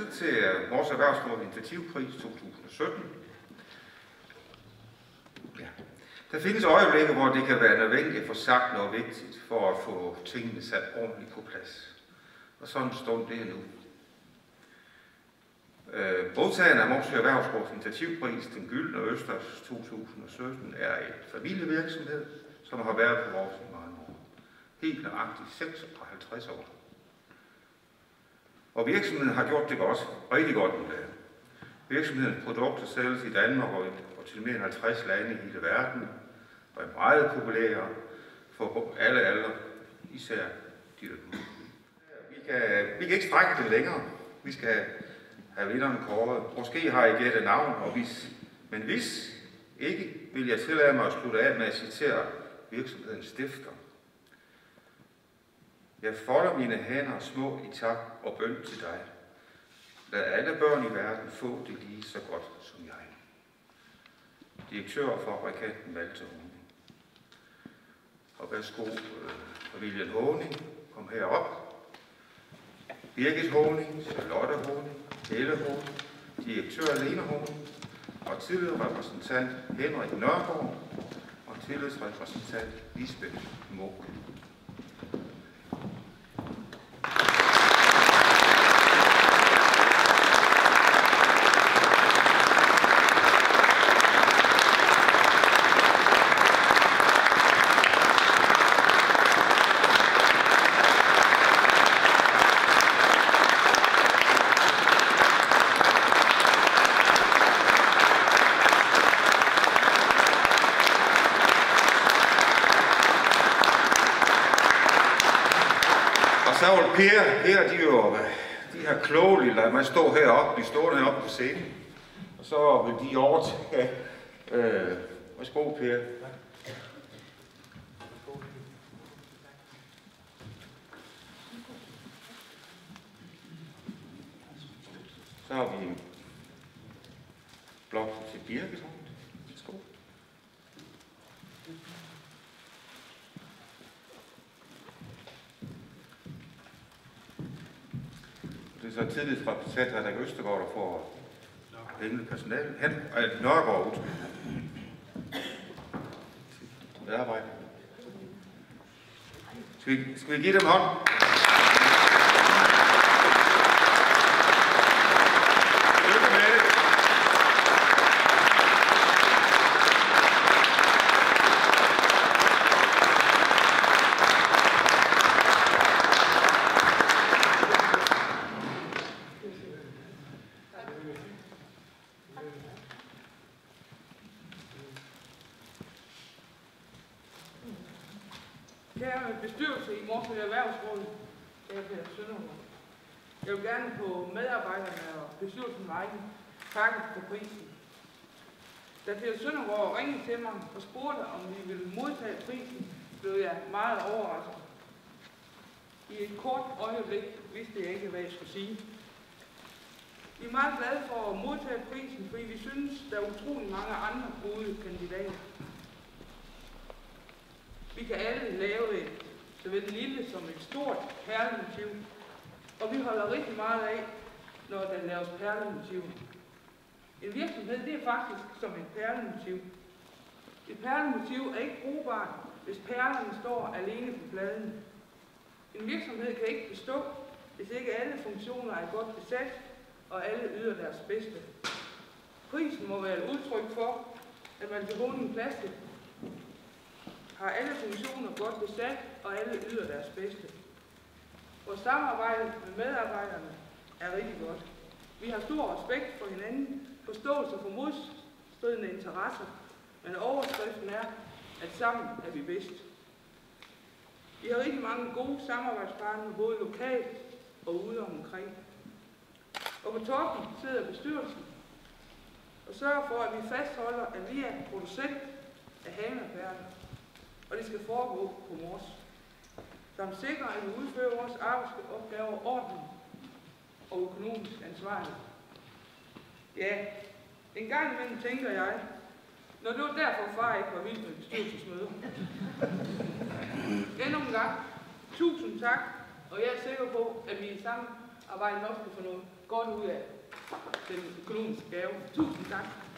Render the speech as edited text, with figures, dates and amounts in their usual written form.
tid til Mors Erhvervsråd Initiativpris 2017. Ja. Der findes øjeblikke, hvor det kan være nødvendigt at få sagt noget vigtigt for at få tingene sat ordentligt på plads. Og sådan stod det nu. Modtageren af Mors Erhvervsråds Initiativpris, den Gyldne Østers 2017, er en familievirksomhed, som har været på vores i mange år. Helt nøjagtigt 56 år. Og virksomheden har gjort det godt, rigtig godt med det. Virksomhedens produkter sælges i Danmark og til mere end 50 lande i hele verden, og er meget populære for alle aldre, især de yngre. Vi kan ikke strække det længere. Vi skal have vinderen kåret. Måske har I gættet navn, men hvis ikke, vil jeg tillade mig at slutte af med at citere virksomhedens stifter. Jeg folder mine hænder små i tak og bøn til dig. Lad alle børn i verden få det lige så godt som jeg. Direktør for fabrikanten Malte Honing. Og værsgo, familien Honing, kom herop. Birgit Honing, Charlotte Honing, Helle Honing, direktør Lene Honing, og tillidsrepræsentant Henrik Nørgaard, og tillidsrepræsentant Lisbeth Munk. Så vil Per, de her kloge lille, lad mig stå heroppe, de står heroppe på scenen. Og så vil de overtage, værsgo Per. Så har vi en blok til Birgit. Værsgo. Det er så tillidsrepræsentant Henrik Østergaard, der får pengene personale. Nørgaard ud. Medarbejder. Skal vi give dem hånd? Kære bestyrelse i Mors Erhvervsråd, jeg Per Søndergaard. Jeg vil gerne på medarbejderne og bestyrelsen vegne takke for prisen. Da Per Søndergaard ringede til mig og spurgte, om vi ville modtage prisen, blev jeg meget overrasket. I et kort øjeblik vidste jeg ikke, hvad jeg skulle sige. Vi er meget glade for at modtage prisen, fordi vi synes, der er utrolig mange andre gode kandidater. Vi kan alle lave et såvel lille som et stort perlemotiv, og vi holder rigtig meget af, når der laves perlemotiv. En virksomhed, det er faktisk som et perlemotiv. Et perlemotiv er ikke brugbart, hvis perlerne står alene på pladen. En virksomhed kan ikke bestå, hvis ikke alle funktioner er godt besat, og alle yder deres bedste. Prisen må være et udtryk for, at man til Honing Plastik har alle funktioner godt besat, og alle yder deres bedste. Vores samarbejde med medarbejderne er rigtig godt. Vi har stor respekt for hinanden, forståelse for modstridende interesser, men overskriften er, at sammen er vi bedst. Vi har rigtig mange gode samarbejdspartnere, både lokalt og ude omkring. Og på toppen sidder bestyrelsen og sørger for, at vi fastholder, at vi er producent af hanerperler, og det skal foregå på Mors. Samt sikrer, at vi udfører vores arbejdsopgaver ordentligt og økonomisk ansvarligt. Ja, en gang imellem tænker jeg, når det var derfor far ikke var vild med bestyrelsesmøder. Endnu en gang, tusind tak, og jeg er sikker på, at vi i samarbejde nok skal få noget godt ud af den økonomiske gave. Tusind tak.